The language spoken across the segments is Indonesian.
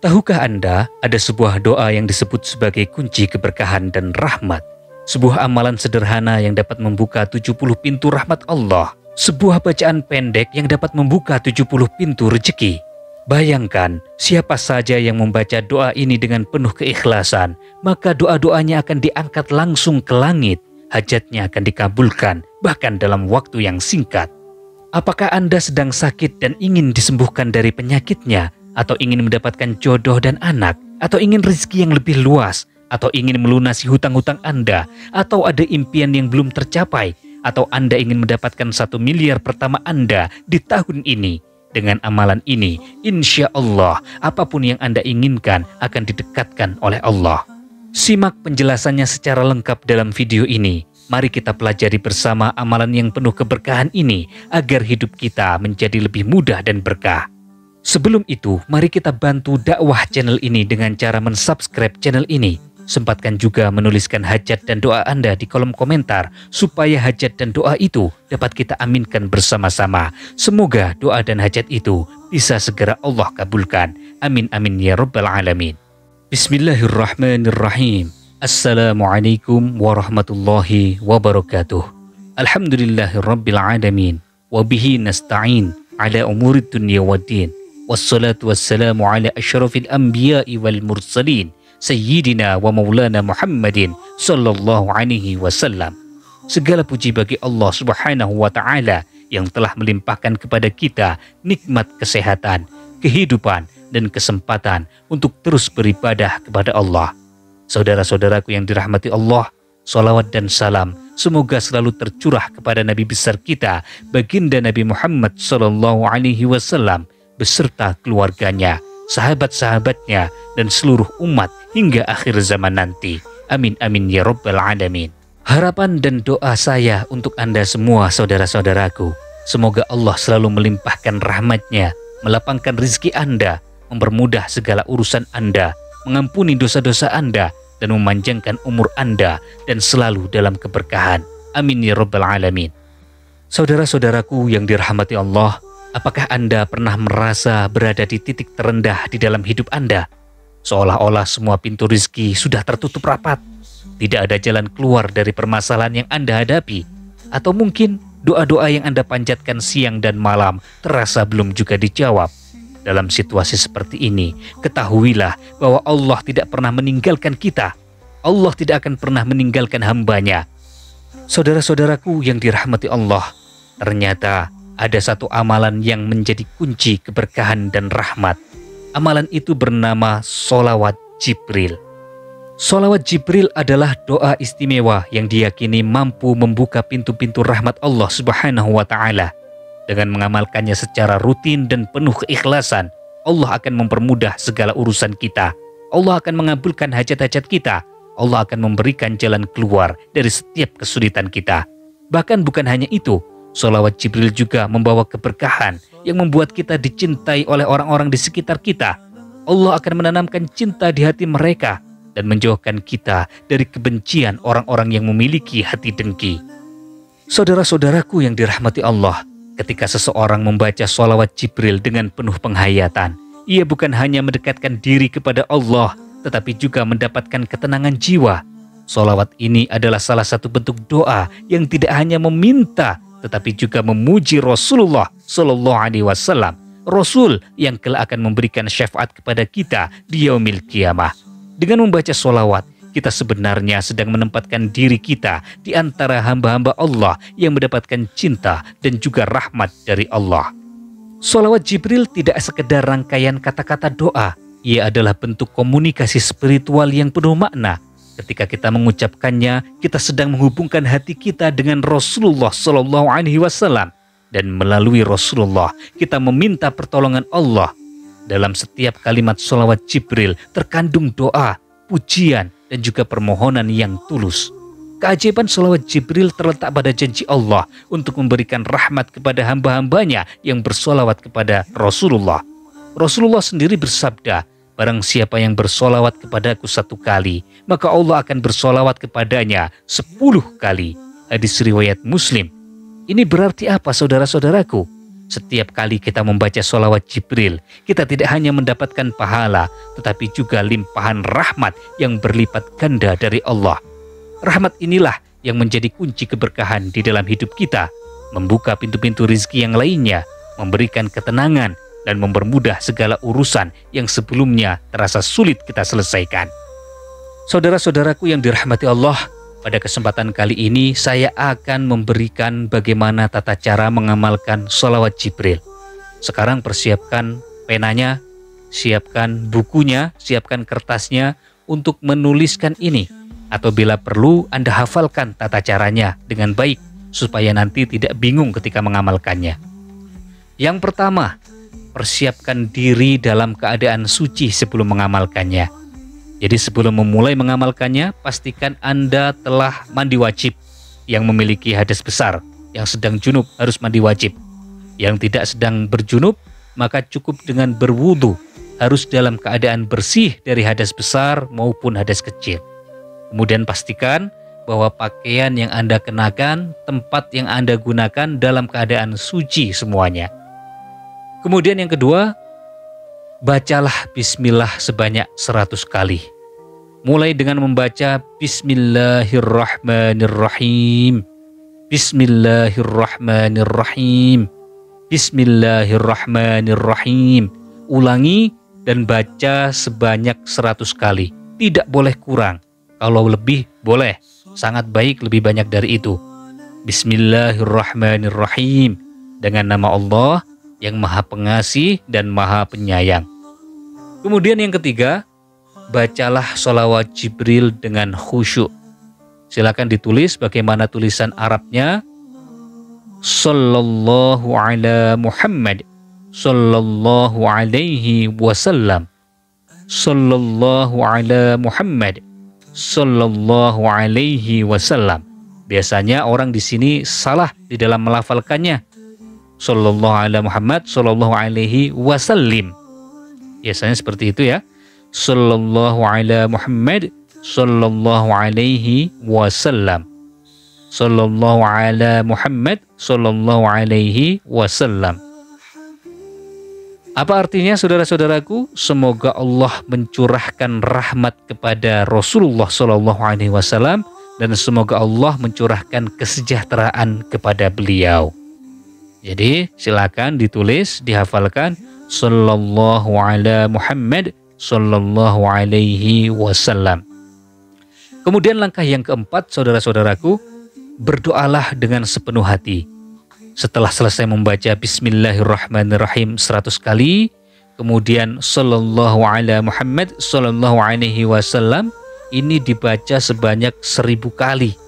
Tahukah Anda ada sebuah doa yang disebut sebagai kunci keberkahan dan rahmat? Sebuah amalan sederhana yang dapat membuka 70 pintu rahmat Allah. Sebuah bacaan pendek yang dapat membuka 70 pintu rezeki. Bayangkan, siapa saja yang membaca doa ini dengan penuh keikhlasan, maka doa-doanya akan diangkat langsung ke langit. Hajatnya akan dikabulkan, bahkan dalam waktu yang singkat. Apakah Anda sedang sakit dan ingin disembuhkan dari penyakitnya? Atau ingin mendapatkan jodoh dan anak? Atau ingin rezeki yang lebih luas? Atau ingin melunasi hutang-hutang Anda? Atau ada impian yang belum tercapai? Atau Anda ingin mendapatkan 1 miliar pertama Anda di tahun ini? Dengan amalan ini, insya Allah, apapun yang Anda inginkan akan didekatkan oleh Allah. Simak penjelasannya secara lengkap dalam video ini. Mari kita pelajari bersama amalan yang penuh keberkahan ini agar hidup kita menjadi lebih mudah dan berkah. Sebelum itu, mari kita bantu dakwah channel ini dengan cara mensubscribe channel ini. Sempatkan juga menuliskan hajat dan doa Anda di kolom komentar supaya hajat dan doa itu dapat kita aminkan bersama-sama. Semoga doa dan hajat itu bisa segera Allah kabulkan. Amin amin ya rabbal alamin. Bismillahirrahmanirrahim. Assalamualaikum warahmatullahi wabarakatuh. Alhamdulillahirabbil alamin wa bihi nasta'in ala umurid dunya waddin. Wassalatu wassalamu ala asyrafil anbiya'i wal mursalin Sayyidina wa maulana Muhammadin sallallahu alaihi wasallam. Segala puji bagi Allah subhanahu wa ta'ala yang telah melimpahkan kepada kita nikmat kesehatan, kehidupan, dan kesempatan untuk terus beribadah kepada Allah. Saudara-saudaraku yang dirahmati Allah, salawat dan salam semoga selalu tercurah kepada Nabi besar kita, baginda Nabi Muhammad sallallahu alaihi wasallam, beserta keluarganya, sahabat-sahabatnya, dan seluruh umat hingga akhir zaman nanti. Amin amin ya rabbal alamin. Harapan dan doa saya untuk Anda semua saudara-saudaraku, semoga Allah selalu melimpahkan rahmatnya, melapangkan rezeki Anda, mempermudah segala urusan Anda, mengampuni dosa-dosa Anda, dan memanjangkan umur Anda, dan selalu dalam keberkahan. Amin ya rabbal alamin. Saudara-saudaraku yang dirahmati Allah, apakah Anda pernah merasa berada di titik terendah di dalam hidup Anda? Seolah-olah semua pintu rezeki sudah tertutup rapat. Tidak ada jalan keluar dari permasalahan yang Anda hadapi. Atau mungkin doa-doa yang Anda panjatkan siang dan malam terasa belum juga dijawab. Dalam situasi seperti ini, ketahuilah bahwa Allah tidak pernah meninggalkan kita. Allah tidak akan pernah meninggalkan hambanya. Saudara-saudaraku yang dirahmati Allah, ternyata ada satu amalan yang menjadi kunci keberkahan dan rahmat. Amalan itu bernama Sholawat Jibril. Sholawat Jibril adalah doa istimewa yang diyakini mampu membuka pintu-pintu rahmat Allah subhanahu wa ta'ala. Dengan mengamalkannya secara rutin dan penuh keikhlasan, Allah akan mempermudah segala urusan kita. Allah akan mengabulkan hajat-hajat kita. Allah akan memberikan jalan keluar dari setiap kesulitan kita. Bahkan bukan hanya itu, Sholawat Jibril juga membawa keberkahan yang membuat kita dicintai oleh orang-orang di sekitar kita. Allah akan menanamkan cinta di hati mereka dan menjauhkan kita dari kebencian orang-orang yang memiliki hati dengki. Saudara-saudaraku yang dirahmati Allah, ketika seseorang membaca Sholawat Jibril dengan penuh penghayatan, ia bukan hanya mendekatkan diri kepada Allah, tetapi juga mendapatkan ketenangan jiwa. Sholawat ini adalah salah satu bentuk doa yang tidak hanya meminta, tetapi juga memuji Rasulullah Sallallahu Alaihi Wasallam, Rasul yang kelak akan memberikan syafaat kepada kita di yaumil qiyamah. Dengan membaca sholawat, kita sebenarnya sedang menempatkan diri kita di antara hamba-hamba Allah yang mendapatkan cinta dan juga rahmat dari Allah. Sholawat Jibril tidak sekedar rangkaian kata-kata doa, ia adalah bentuk komunikasi spiritual yang penuh makna. Ketika kita mengucapkannya, kita sedang menghubungkan hati kita dengan Rasulullah Sallallahu Alaihi Wasallam, dan melalui Rasulullah kita meminta pertolongan Allah. Dalam setiap kalimat sholawat Jibril terkandung doa, pujian, dan juga permohonan yang tulus. Keajaiban sholawat Jibril terletak pada janji Allah untuk memberikan rahmat kepada hamba-hambanya yang bersholawat kepada Rasulullah. Rasulullah sendiri bersabda, barang siapa yang bersolawat kepadaku 1 kali, maka Allah akan bersolawat kepadanya 10 kali. Hadis riwayat Muslim. Ini berarti apa saudara-saudaraku? Setiap kali kita membaca sholawat Jibril, kita tidak hanya mendapatkan pahala, tetapi juga limpahan rahmat yang berlipat ganda dari Allah. Rahmat inilah yang menjadi kunci keberkahan di dalam hidup kita, membuka pintu-pintu rizki yang lainnya, memberikan ketenangan, dan mempermudah segala urusan yang sebelumnya terasa sulit kita selesaikan. Saudara-saudaraku yang dirahmati Allah, pada kesempatan kali ini saya akan memberikan bagaimana tata cara mengamalkan sholawat Jibril. Sekarang persiapkan penanya, siapkan bukunya, siapkan kertasnya untuk menuliskan ini. Atau bila perlu Anda hafalkan tata caranya dengan baik supaya nanti tidak bingung ketika mengamalkannya. Yang pertama, persiapkan diri dalam keadaan suci sebelum mengamalkannya. Jadi sebelum memulai mengamalkannya, pastikan Anda telah mandi wajib. Yang memiliki hadas besar, yang sedang junub harus mandi wajib. Yang tidak sedang berjunub, maka cukup dengan berwudu. Harus dalam keadaan bersih dari hadas besar maupun hadas kecil. Kemudian pastikan bahwa pakaian yang Anda kenakan, tempat yang Anda gunakan dalam keadaan suci semuanya. Kemudian yang kedua, bacalah bismillah sebanyak 100 kali. Mulai dengan membaca Bismillahirrahmanirrahim, Bismillahirrahmanirrahim, Bismillahirrahmanirrahim. Ulangi dan baca sebanyak 100 kali. Tidak boleh kurang. Kalau lebih boleh. Sangat baik lebih banyak dari itu. Bismillahirrahmanirrahim. Dengan nama Allah yang Maha Pengasih dan Maha Penyayang. Kemudian yang ketiga, bacalah sholawat Jibril dengan khusyuk. Silakan ditulis bagaimana tulisan Arabnya. Sallallahu ala Muhammad, sallallahu alaihi wasallam, sallallahu ala Muhammad, sallallahu alaihi wasallam. Biasanya orang di sini salah di dalam melafalkannya. Sallallahu ala Muhammad, sallallahu alaihi wasallim. Biasanya seperti itu ya. Sallallahu ala Muhammad, sallallahu alaihi wasallam. Sallallahu ala Muhammad, sallallahu alaihi wasallam. Apa artinya saudara-saudaraku? Semoga Allah mencurahkan rahmat kepada Rasulullah sallallahu alaihi wasallam dan semoga Allah mencurahkan kesejahteraan kepada beliau. Jadi silakan ditulis, dihafalkan sallallahu ala Muhammad sallallahu alaihi wasallam. Kemudian langkah yang keempat, saudara-saudaraku, berdoalah dengan sepenuh hati. Setelah selesai membaca Bismillahirrahmanirrahim 100 kali, kemudian sallallahu ala Muhammad sallallahu alaihi wasallam ini dibaca sebanyak 1000 kali.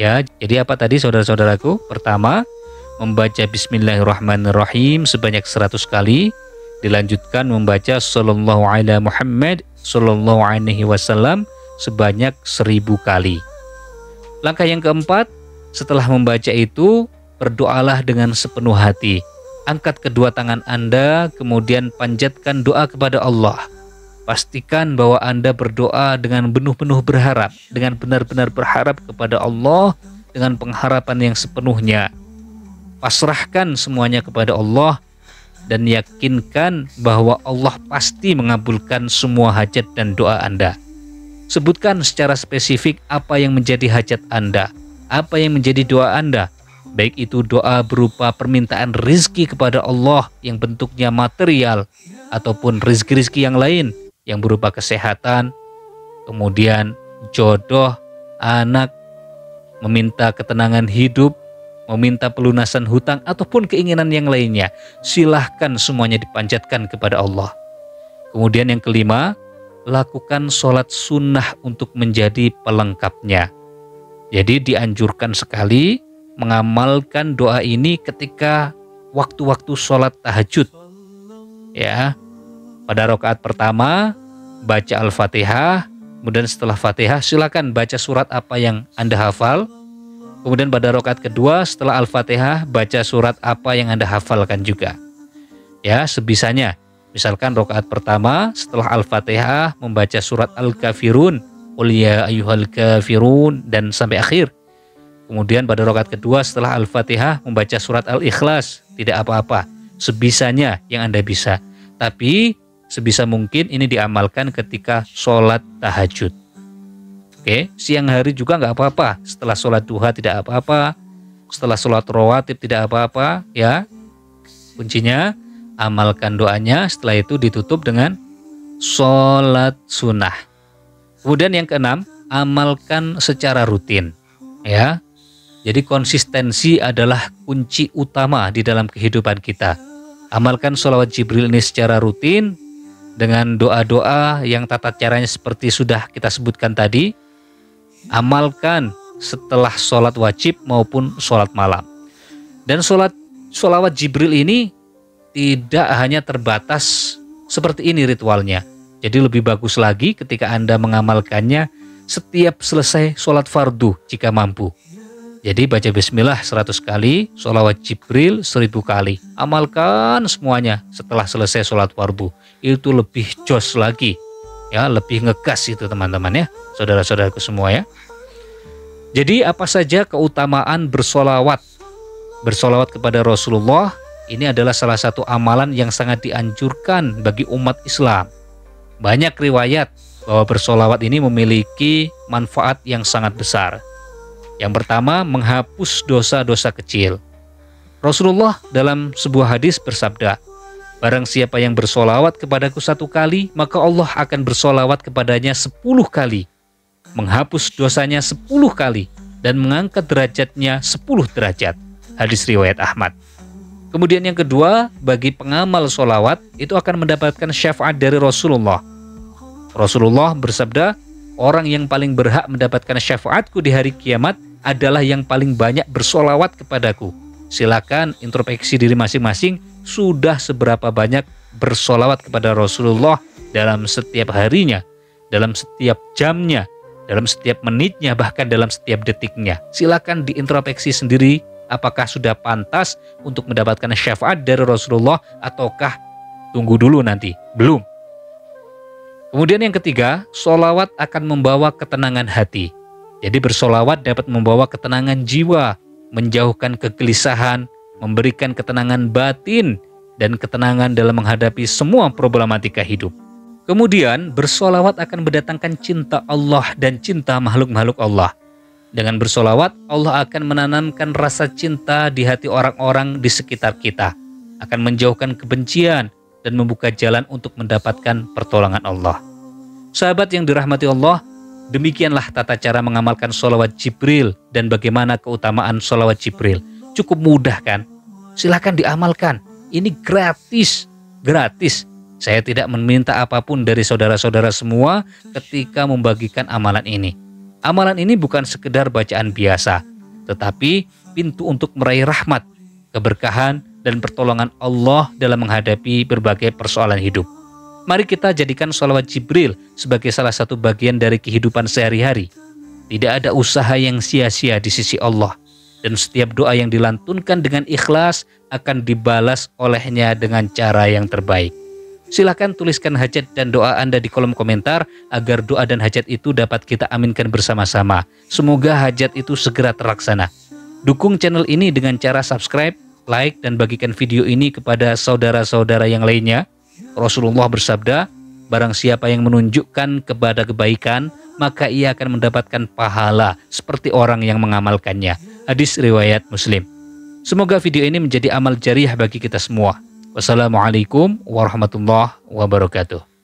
Ya, jadi apa tadi saudara-saudaraku? Pertama, membaca Bismillahirrahmanirrahim sebanyak 100 kali. Dilanjutkan membaca sallallahu ala Muhammad sallallahu alaihi wasallam sebanyak 1000 kali. Langkah yang keempat, setelah membaca itu, berdoalah dengan sepenuh hati. Angkat kedua tangan Anda, kemudian panjatkan doa kepada Allah. Pastikan bahwa Anda berdoa dengan penuh-penuh berharap, dengan benar-benar berharap kepada Allah, dengan pengharapan yang sepenuhnya. Pasrahkan semuanya kepada Allah, dan yakinkan bahwa Allah pasti mengabulkan semua hajat dan doa Anda. Sebutkan secara spesifik apa yang menjadi hajat Anda, apa yang menjadi doa Anda, baik itu doa berupa permintaan rizki kepada Allah yang bentuknya material, ataupun rizki-rizki yang lain yang berupa kesehatan, kemudian jodoh, anak, meminta ketenangan hidup, meminta pelunasan hutang, ataupun keinginan yang lainnya. Silahkan semuanya dipanjatkan kepada Allah. Kemudian yang kelima, lakukan sholat sunnah untuk menjadi pelengkapnya. Jadi dianjurkan sekali mengamalkan doa ini ketika waktu-waktu sholat tahajud. Ya, pada rakaat pertama baca Al-Fatihah, kemudian setelah Fatihah silakan baca surat apa yang Anda hafal. Kemudian pada rakaat kedua setelah Al-Fatihah baca surat apa yang Anda hafalkan juga. Ya, sebisanya. Misalkan rakaat pertama setelah Al-Fatihah membaca surat Al-Kafirun, Qul ya ayyuhal kafirun, dan sampai akhir. Kemudian pada rakaat kedua setelah Al-Fatihah membaca surat Al-Ikhlas, tidak apa-apa. sebisanya yang Anda bisa. Tapi sebisa mungkin ini diamalkan ketika sholat tahajud. Oke, siang hari juga nggak apa-apa. Setelah sholat duha tidak apa-apa. Setelah sholat rawatib tidak apa-apa. Ya, kuncinya amalkan doanya. Setelah itu ditutup dengan sholat sunnah. Kemudian yang keenam, amalkan secara rutin. Ya, jadi konsistensi adalah kunci utama di dalam kehidupan kita. Amalkan sholawat Jibril ini secara rutin dengan doa-doa yang tata caranya seperti sudah kita sebutkan tadi. Amalkan setelah sholat wajib maupun sholat malam. Dan sholawat Jibril ini tidak hanya terbatas seperti ini ritualnya. Jadi lebih bagus lagi ketika Anda mengamalkannya setiap selesai sholat fardu jika mampu. Jadi baca bismillah 100 kali, sholawat Jibril 1000 kali. Amalkan semuanya setelah selesai sholat fardu. Itu lebih jos lagi. Ya, lebih ngegas itu teman-teman ya, saudara-saudaraku semua ya. Jadi apa saja keutamaan bersolawat? Bersolawat kepada Rasulullah ini adalah salah satu amalan yang sangat dianjurkan bagi umat Islam. Banyak riwayat bahwa bersolawat ini memiliki manfaat yang sangat besar. Yang pertama, menghapus dosa-dosa kecil. Rasulullah dalam sebuah hadis bersabda, "Barang siapa yang bersolawat kepadaku 1 kali, maka Allah akan bersolawat kepadanya 10 kali, menghapus dosanya 10 kali, dan mengangkat derajatnya 10 derajat." Hadis riwayat Ahmad. Kemudian yang kedua, bagi pengamal solawat itu akan mendapatkan syafaat dari Rasulullah. Rasulullah bersabda, "Orang yang paling berhak mendapatkan syafaatku di hari kiamat adalah yang paling banyak bersolawat kepadaku." Silakan introspeksi diri masing-masing, sudah seberapa banyak bersolawat kepada Rasulullah dalam setiap harinya, dalam setiap jamnya, dalam setiap menitnya, bahkan dalam setiap detiknya. Silakan diintrospeksi sendiri, apakah sudah pantas untuk mendapatkan syafaat dari Rasulullah ataukah tunggu dulu nanti, belum. Kemudian yang ketiga, solawat akan membawa ketenangan hati. Jadi bersolawat dapat membawa ketenangan jiwa, menjauhkan kegelisahan, memberikan ketenangan batin, dan ketenangan dalam menghadapi semua problematika hidup. Kemudian bersolawat akan mendatangkan cinta Allah dan cinta makhluk-makhluk Allah. Dengan bersolawat, Allah akan menanamkan rasa cinta di hati orang-orang di sekitar kita, akan menjauhkan kebencian, dan membuka jalan untuk mendapatkan pertolongan Allah. Sahabat yang dirahmati Allah, demikianlah tata cara mengamalkan sholawat Jibril dan bagaimana keutamaan sholawat Jibril. Cukup mudah kan? Silahkan diamalkan. Ini gratis. Gratis. Saya tidak meminta apapun dari saudara-saudara semua ketika membagikan amalan ini. Amalan ini bukan sekedar bacaan biasa, tetapi pintu untuk meraih rahmat, keberkahan, dan pertolongan Allah dalam menghadapi berbagai persoalan hidup. Mari kita jadikan sholawat Jibril sebagai salah satu bagian dari kehidupan sehari-hari. Tidak ada usaha yang sia-sia di sisi Allah, dan setiap doa yang dilantunkan dengan ikhlas akan dibalas olehnya dengan cara yang terbaik. Silakan tuliskan hajat dan doa Anda di kolom komentar agar doa dan hajat itu dapat kita aminkan bersama-sama. Semoga hajat itu segera terlaksana. Dukung channel ini dengan cara subscribe, like, dan bagikan video ini kepada saudara-saudara yang lainnya. Rasulullah bersabda, "Barang siapa yang menunjukkan kepada kebaikan, maka ia akan mendapatkan pahala seperti orang yang mengamalkannya." Hadis riwayat Muslim. Semoga video ini menjadi amal jariah bagi kita semua. Wassalamualaikum warahmatullahi wabarakatuh.